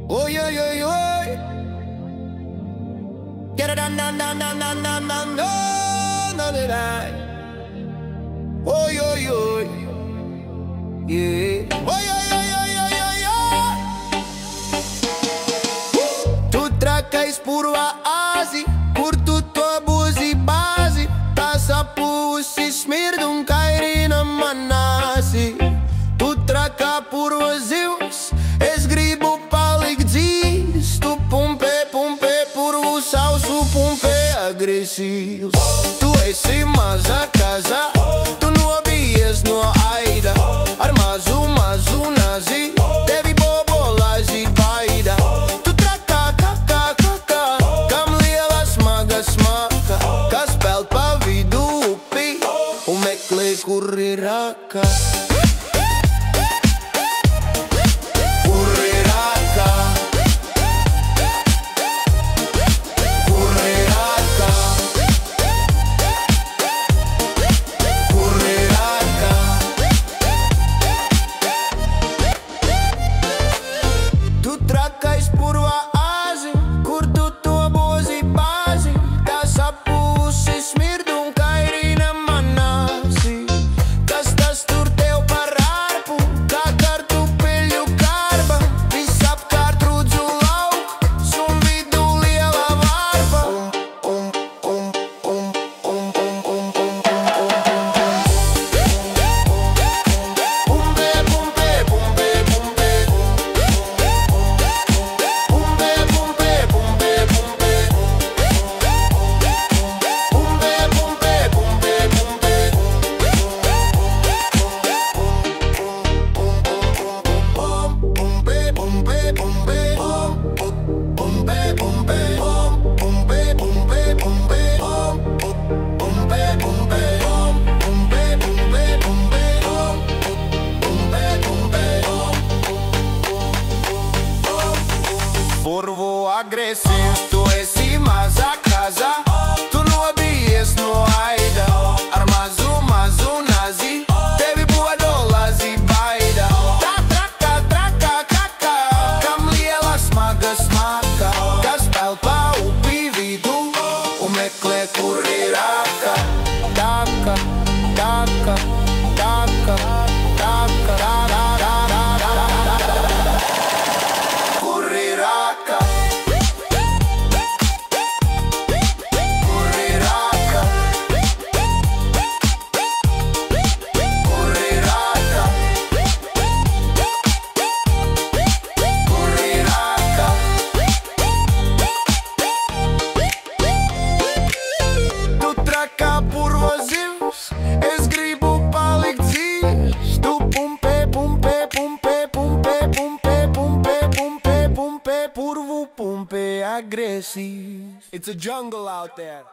Oi, oi, oi, oi. Get it on, on, on, on, on, on, on, on, on it on. Oi, oi, oi. Yeah. Oi, oi, oi, oi, oi, oi, oi. Tu tracas por oásis, por tutto abusi base. Passa pussy, smirdum cairina manasi. Tu traca por ozius, esgribo paligdis. Tu pumpe, pumpe por o salso, pumpe agressivos. Tu esse mas a casa, tu não havias no aida. Armazu, mazu, nazi, teve bobolas e baida. Tu traca, caca, caca, camlielas magas, maca. Caspel pavidu, upi, o mekle curriraca. Tracas por oásis, curto tua bozi base. Dessa pussy, smirdum cairina manasi. Gastas turteu pararpo, cagar tu pelho carba. Pisap cartrudzo lauk, zumbidu liela varpa. Porvo agressivo, tu esse mas a casa, tu não havias no aida. Armazu, mazu, nazi, teve boadolas e baida. Traca, traca, caca, camlielas magas, maca. Caspel pa o pividu, o mekle curriraca. Taca, taca, taca, taca. Por vazios, esgribo paligdis. Tu pumpe, pumpe, pumpe, pumpe, pumpe, pumpe, pumpe, pumpe, purvo pumpe agressivo. It's a jungle out there.